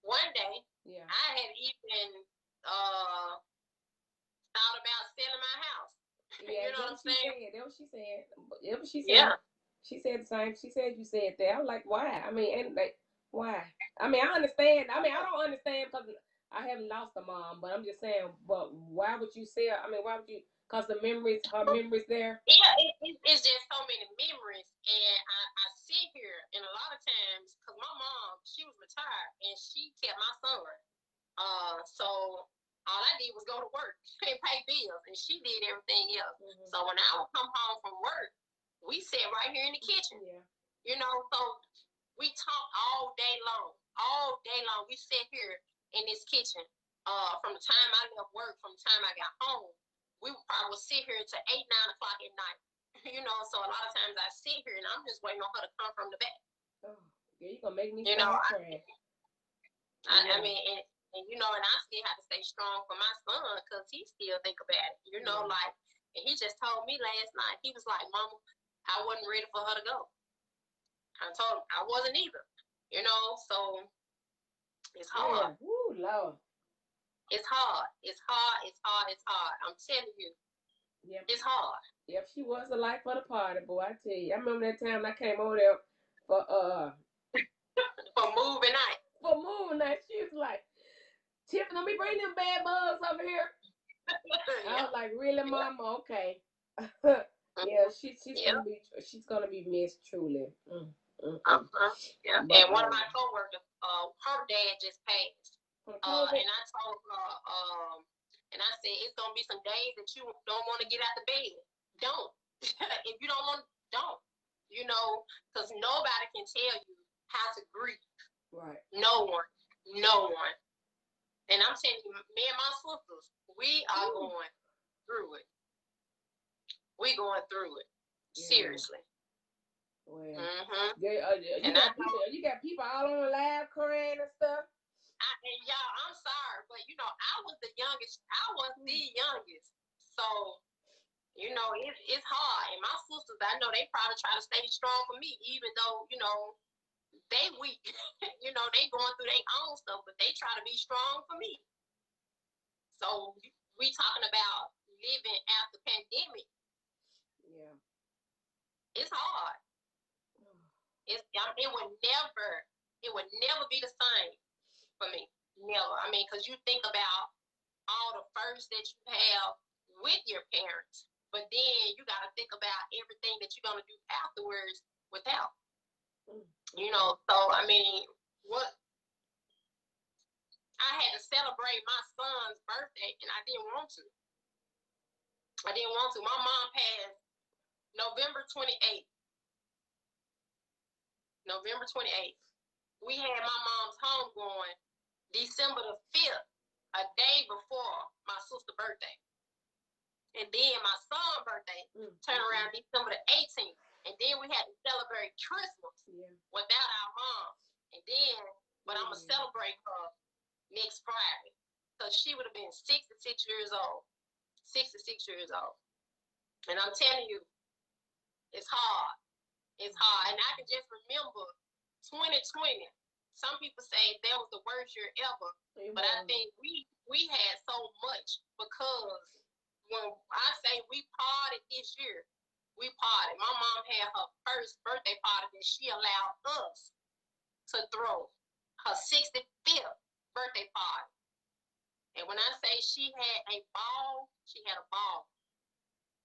One day, Yeah. I had even thought about selling my house. Yeah, You know what I'm saying? That's what she said. That's what she said. Yeah. She said the same. She said you said that. I was like, why? I mean, and like, why? I mean, I understand. I mean, I don't understand because I haven't lost a mom, but I'm just saying. But why would you sell? I mean, why would you? Cause her memories there. Yeah, it's just so many memories, and I sit here, and a lot of times, cause my mom, she was retired, and she kept my son. So all I did was go to work and pay bills, and she did everything else. Mm-hmm. So when I would come home from work, we sat right here in the kitchen. Yeah. You know, so we talked all day long. All day long, we sit here in this kitchen. From the time I left work, from the time I got home, I would sit here till 8, 9 o'clock at night. You know, so a lot of times I sit here and I'm just waiting on her to come from the back. Oh, yeah, you're gonna make me crying. I mean, and you know, and I still have to stay strong for my son because he still think about it. You know, like, and he just told me last night, he was like, Mama, I wasn't ready for her to go. I told him I wasn't either. You know, so it's hard. Yeah. Woo, Lord. It's hard. It's hard. It's hard. It's hard. I'm telling you. Yep. It's hard. Yep, she was the life of the party, boy. I tell you. I remember that time I came over there for for movie night. For movie night, she was like, Tiffany, let me bring them bad bugs over here. I was like, really, Mama? Okay. Yeah, she's gonna be missed truly. Yeah. But, and one of my coworkers, her dad just passed. And I told her, and I said, it's gonna be some days that you don't want to get out the bed. Don't. If you don't want, don't. You know, because nobody can tell you how to grieve. Right. No one. And I'm telling you, me and my sisters, we are going through it. We going through it. Yeah. Seriously. Well, you got people all on the live crying and stuff. And y'all, I'm sorry, but you know, I was the youngest. I was the youngest. So, you know, it's hard. And my sisters, I know they probably try to stay strong for me, even though, you know, they weak. You know, they going through their own stuff, but they try to be strong for me. So we talking about living after pandemic. Yeah. It's hard. It would never be the same for me. Never. I mean, because you think about all the firsts that you have with your parents, but then you got to think about everything that you're going to do afterwards without. You know, so I mean, I had to celebrate my son's birthday, and I didn't want to. I didn't want to. My mom passed November 28th. November 28th. We had my mom's homegoing December the 5th, a day before my sister's birthday. And then my son's birthday turned around December the 18th. And then we had to celebrate Christmas without our mom. And then, but I'm going to celebrate her next Friday. So she would have been 66 years old. 66 years old. And I'm telling you, it's hard. It's hard. And I can just remember 2020. Some people say that was the worst year ever. But I think we had so much because when I say we partied this year, we partied. My mom had her first birthday party that she allowed us to throw, her 65th birthday party. And when I say she had a ball, she had a ball.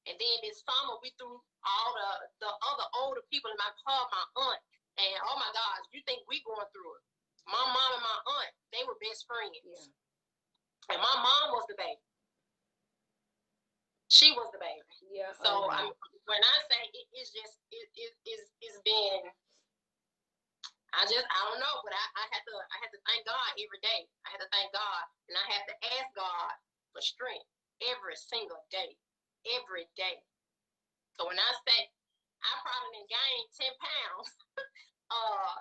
And then this summer, we threw all the other older people in my car, my aunt. And oh my gosh, you think we going through it. My mom and my aunt, they were best friends. Yeah. And my mom was the baby. She was the baby. Yeah. So when I say it's been, I don't know, but I had to thank God every day. I had to thank God, and I have to ask God for strength every single day. Every day. So when I say I probably done gained 10 pounds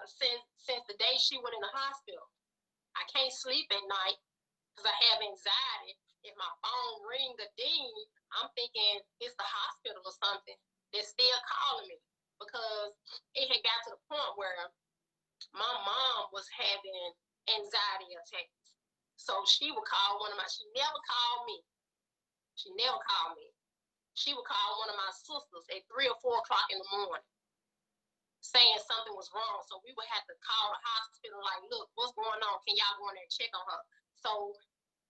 since the day she went in the hospital. I can't sleep at night because I have anxiety. If my phone ring a ding, I'm thinking it's the hospital or something. They're still calling me because it had got to the point where my mom was having anxiety attacks. So she would call she never called me. She never called me. She would call one of my sisters at 3 or 4 o'clock in the morning saying something was wrong. So we would have to call the hospital like, look, what's going on? Can y'all go in there and check on her? So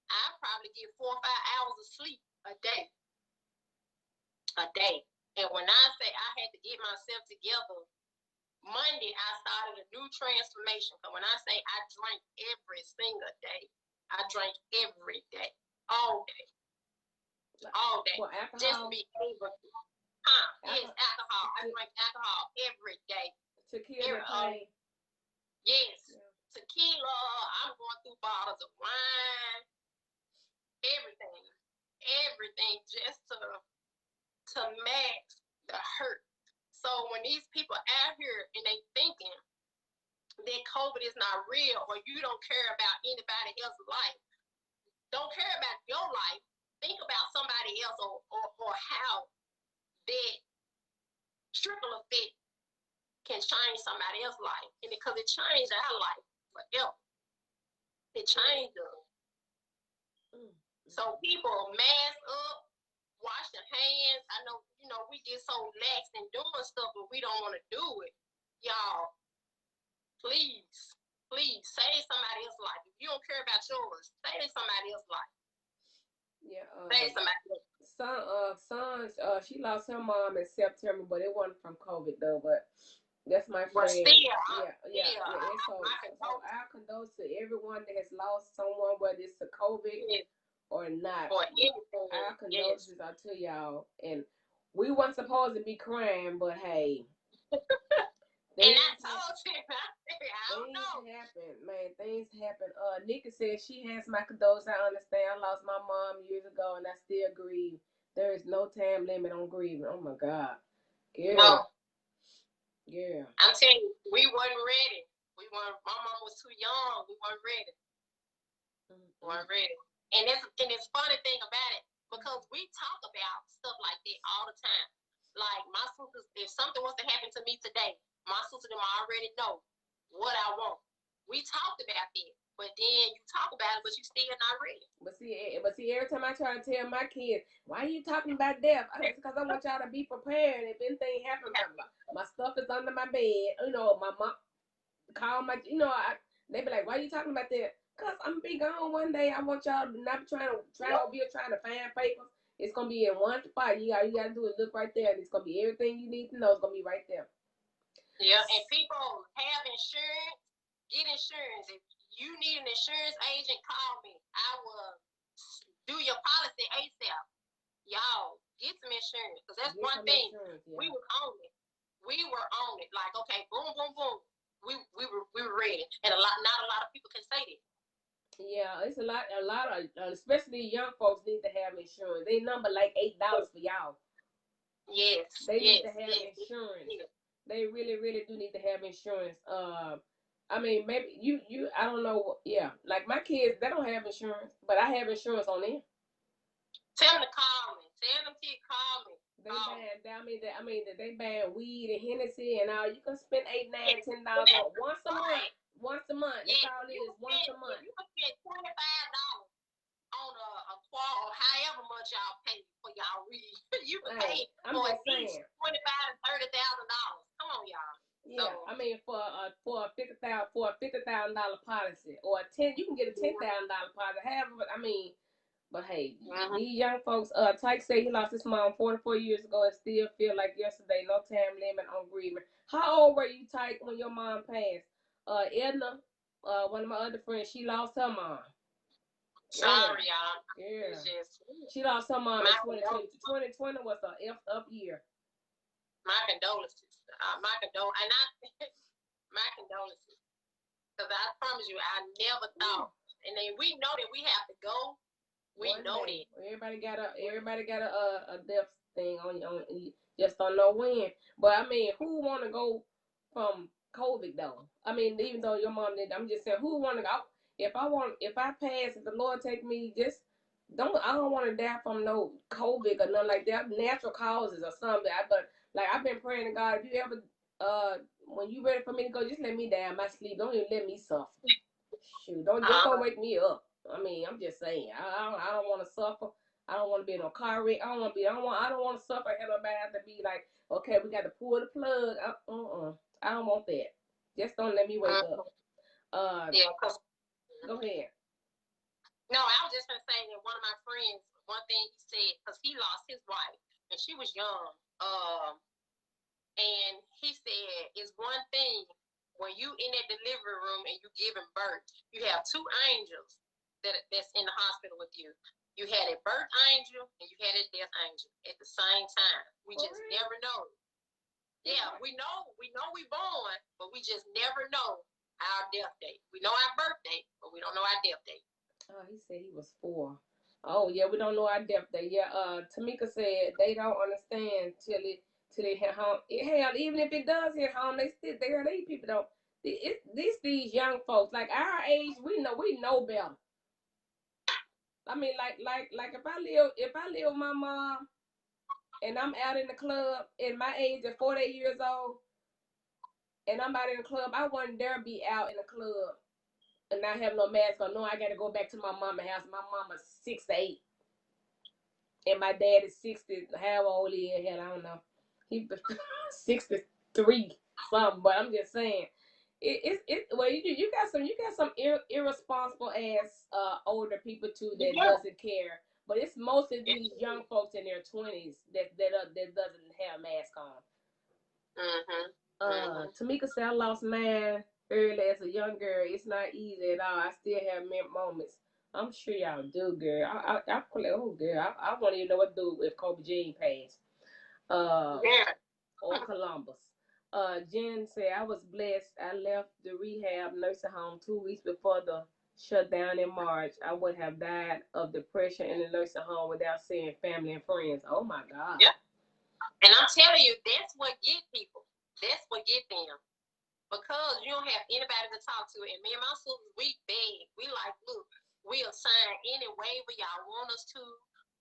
I probably get 4 or 5 hours of sleep a day. A day. And when I say I had to get myself together, Monday I started a new transformation. So when I say I drank every single day, I drank every day, all day. All day. Well, alcohol? Just to be able to. Yes, alcohol. I drink alcohol every day. Tequila. Yes. Yeah. Tequila. I'm going through bottles of wine. Everything. Everything just to mask the hurt. So when these people out here and they thinking that COVID is not real or you don't care about anybody else's life, don't care about your life, think about somebody else or how that trickle effect can change somebody else's life. And because it changed our life forever. It changed us. So people mask up, wash their hands. I know, we get so lax in doing stuff, but we don't want to do it. Y'all, please save somebody else's life. If you don't care about yours, save somebody else's life. Yeah. Save somebody else. She lost her mom in September, but it wasn't from COVID though. But that's my friend. But still, So our condolences to everyone that has lost someone, whether it's to COVID or not. Or anything. Our condolences are to y'all, and we weren't supposed to be crying, but hey. And I told you, I don't know. Things happen, man. Things happen. Nika said she has my condolences. I understand. I lost my mom years ago, and I still grieve. There is no time limit on grieving. Oh my God. Yeah. No. Yeah. I'm telling you, we wasn't ready. My mom was too young. We weren't ready. We weren't ready. And it's funny thing about it, because we talk about stuff like that all the time. Like my sisters, if something was to happen to me today, my sister them already know what I want. We talked about that, but then you talk about it, but you still not ready. But see, every time I try to tell my kids, why are you talking about death? It's because I want y'all to be prepared. If anything happens, my stuff is under my bed. My mom call they be like, why are you talking about that? Because I'm gonna be gone one day. I want y'all to not trying to find papers. It's gonna be in one spot. You gotta do is look right there, and it's gonna be everything you need to know. It's gonna be right there. Yeah, and people have insurance. Get insurance. If you need an insurance agent, call me. I will do your policy ASAP. Y'all, Get some insurance, because that's Get one some thing. insurance, We yeah. were on it. We were on it. Like, okay, boom, boom, boom. We were ready, and not a lot of people can say that. Yeah, it's a lot of, especially young folks need to have insurance. They number like $8 for y'all. Yes, They need yes, to have yes. insurance. Yes. They really, really do need to have insurance. I mean, maybe you, I don't know. Yeah, like my kids, they don't have insurance, but I have insurance on them. Tell them to call me. Tell them to call me. They ban, they ban weed and Hennessy and all. You can spend $8, $9, Yes. $10 on once a month. Right. Once a month. That's Yes. all it is. Once a month. You can spend $25 on a quart or however much y'all pay for y'all weed. You can pay I'm for just at least saying. $25,000 to $30,000. Come on, y'all. Yeah, So, I mean for a $50,000 policy or you can get a $10,000 policy. However, I mean, but hey, these young folks. Tyke said he lost his mom 44 years ago and still feel like yesterday. No time limit on grieving. How old were you, Tyke, when your mom passed? Edna, one of my other friends, she lost her mom. sorry, y'all. Yeah. Just, She lost her mom in 2020. 2020 was a effed up year. My condolences. My condolences. Because I promise you, I never thought. And then we know that we have to go. We know that. Everybody got a death thing on you just don't know when. But I mean, who want to go from COVID though? I mean, even though your mom did, I'm just saying, who want to go? If I pass, if the Lord take me, I don't want to die from no COVID or nothing like that. Natural causes or something. But like I've been praying to God, if you ever when you ready for me to go, just let me die in my sleep. Don't even let me suffer. Shoot, don't wake me up. I mean, I'm just saying. I don't want to suffer. I don't want to be in a car wreck. I don't want to suffer. Have nobody have to be like, okay, we got to pull the plug. I don't want that. Just don't let me wake up. Yeah. Go ahead. No, I was just gonna say that one of my friends, one thing he said, because he lost his wife and she was young. And he said it's one thing when you in that delivery room and you giving birth, you have two angels that's in the hospital with you. You had a birth angel and you had a death angel at the same time. We just never know. Yeah, we know we born, but we just never know our death date. We know our birthday, but we don't know our death date. Oh, he said he was 4. Oh yeah, we don't know our death date. Yeah, Tamika said they don't understand till they hit home. Hell, even if it does hit home, these people don't. These young folks like our age, we know better. I mean, like if I live with my mom and I'm out in the club at my age at 48 years old, and I'm out in the club, I wouldn't dare be out in the club and not have no mask on. No, I got to go back to my mama's house. My mama's 68. And my dad is 60. How old he is? Hell, I don't know. He's 63 something. But I'm just saying, well, you got some irresponsible ass older people too that doesn't care. But it's mostly these young folks in their 20s that doesn't have mask on. Tamika said I lost mine early as a young girl. It's not easy at all. I still have moments. I'm sure y'all do, girl. I want to even know what to do if Kobe Jean passed. Or Columbus. Jen said I was blessed. I left the rehab nursing home 2 weeks before the shutdown in March. I would have died of depression in the nursing home without seeing family and friends. Oh my God. Yeah. And I'm telling you, that's what get people. That's what get them. Because you don't have anybody to talk to. And me and my sisters, we beg. We like, look, we'll sign any waiver y'all want us to.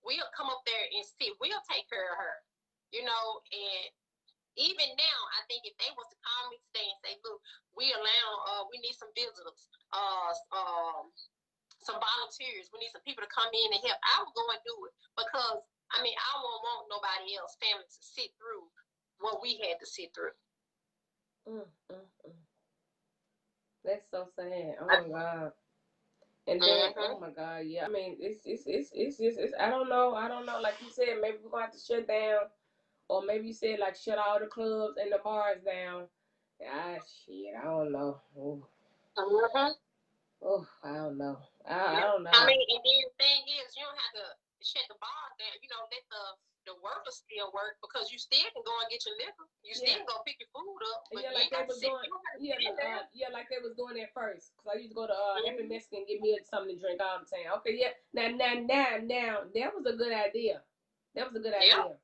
We'll come up there and sit. We'll take care of her. You know, and even now, I think if they was to call me today and say, look, we need some visitors, some volunteers. We need some people to come in and help. I would go and do it because, I mean, I won't want nobody else, family, to sit through what we had to sit through. That's so sad. Oh my God. And then, oh my God, yeah. I mean, it's I don't know. Like you said, maybe we're gonna have to shut down, or maybe you said like shut all the clubs and the bars down. Shit, I don't know. Oh, I don't know. I don't know. I mean, and then the thing is, you don't have to shut the bars down. You know, let the workers still work because you still can go and get your liquor. You still can go pick your food up. But like they was doing. Like they was doing at first. Cause I used to go to Happy Mexican and get me something to drink all the time. Okay, yeah. Now, that was a good idea. That was a good idea.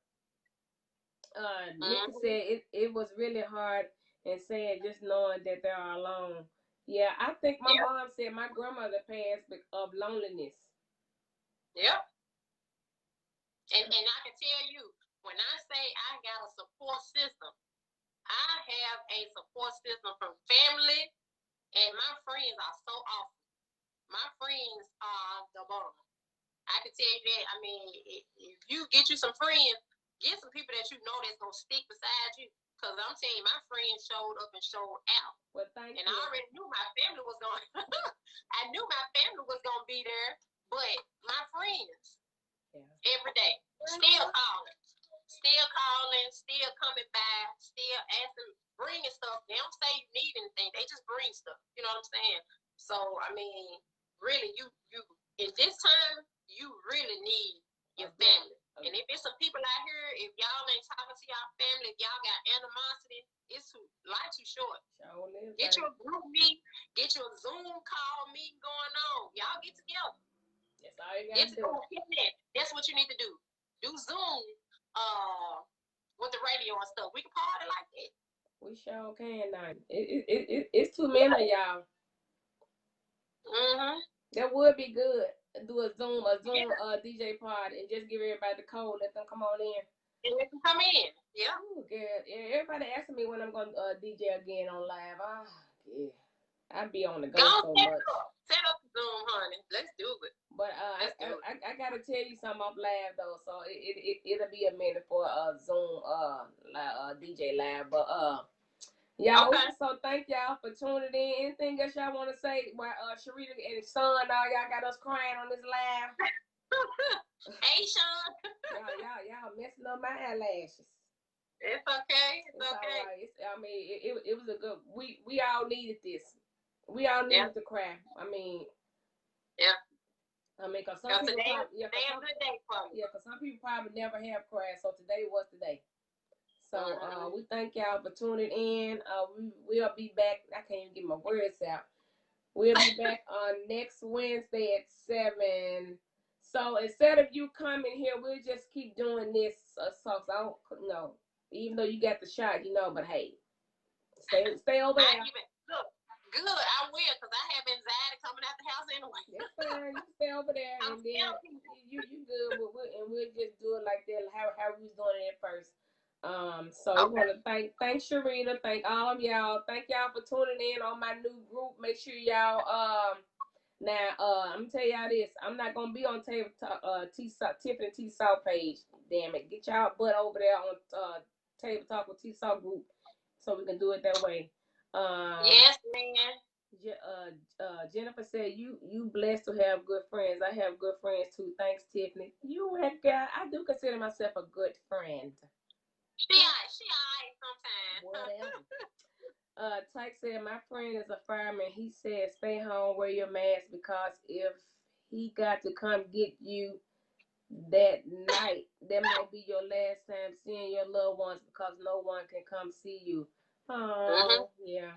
Nikki said it was really hard and saying just knowing that they are alone. Yeah, I think my mom said my grandmother passed of loneliness. Yep. And I can tell you, when I say I got a support system, I have a support system from family, and my friends are so awesome. My friends are the bomb. I can tell you that. I mean, if you get you some friends, get some people that you know that's going to stick beside you. Because I'm telling you, my friends showed up and showed out. Well, thank you. I already knew my family was going to, I knew my family was going to be there, but my friends, every day, still calling, still coming by, still asking, bringing stuff. They don't say you need anything. They just bring stuff. You know what I'm saying? So, I mean, really, you in this time, you really need your family. And if there's some people out here, if y'all ain't talking to y'all family, if y'all got animosity, life too short. Get your group meet, get your Zoom call meeting going on. Y'all get together. That's all you gotta do. That's what you need to do. Do Zoom with the radio and stuff. We can party like that. We sure can now. It's too many of y'all. That would be good. Do a Zoom DJ pod and just give everybody the code. Let them come on in. And let them come in. Yeah. Ooh, good. Yeah, everybody asking me when I'm gonna DJ again on live. Yeah. I be on the go so much. Set up Zoom, honey. Let's do it. But I gotta tell you something off live though, so it'll be a minute for Zoom DJ live. But y'all, so thank y'all for tuning in. Anything else y'all want to say? While Sharita and Son, y'all got us crying on this live. Hey, Sean. y'all messing up my eyelashes. It's okay. It's okay. All right. I mean, it was a good. We all needed this. We all needed to cry. I mean. Yeah. I mean, cause some people cause some people probably never have cried. So today was the day. So we thank y'all for tuning in. We'll be back. I can't even get my words out. We'll be back on next Wednesday at 7. So instead of you coming here, we'll just keep doing this. So I don't, even though you got the shot, but hey, stay over there. Good, I will, because I have anxiety coming out the house anyway. That's fine. You stay over there, and then you good. And we'll just do it like that, how we was doing it at first. So we want to thank Sharita, thank all of y'all. Thank y'all for tuning in on my new group. Make sure y'all now I'm gonna tell y'all this. I'm not gonna be on Table Talk Tiffany T Salt page. Damn it. Get y'all butt over there on Table Talk with T Salt group so we can do it that way. Yes, man. Jennifer said you blessed to have good friends. I have good friends too. Thanks, Tiffany. You had got. I do consider myself a good friend. She alright sometimes. Whatever. Tyke said my friend is a fireman. He said stay home, wear your mask, because if he got to come get you that night, that might be your last time seeing your loved ones because no one can come see you. Oh, yeah.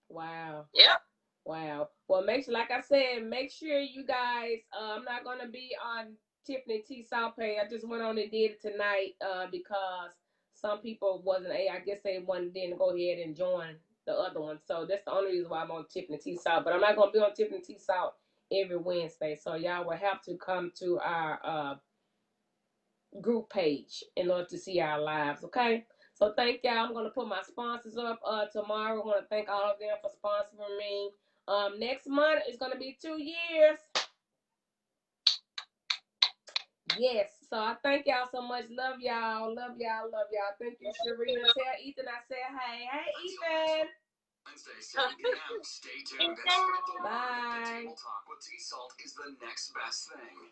Wow. Yep. Wow. Well, like I said, make sure you guys, I'm not going to be on Tiffany T South page. I just went on and did it tonight because some people I guess they didn't go ahead and join the other one. So that's the only reason why I'm on Tiffany T South. But I'm not going to be on Tiffany T South every Wednesday. So y'all will have to come to our group page in order to see our lives, okay? So thank y'all. I'm going to put my sponsors up tomorrow. I want to thank all of them for sponsoring me. Next month is going to be 2 years. Yes. So I thank y'all so much. Love y'all. Love y'all. Love y'all. Thank you, Sharita. Tell Ethan I said hey. Hey, Ethan. Wednesday, 7 p.m. Stay tuned and spread the word that Table Talk with T Salt is the next best thing.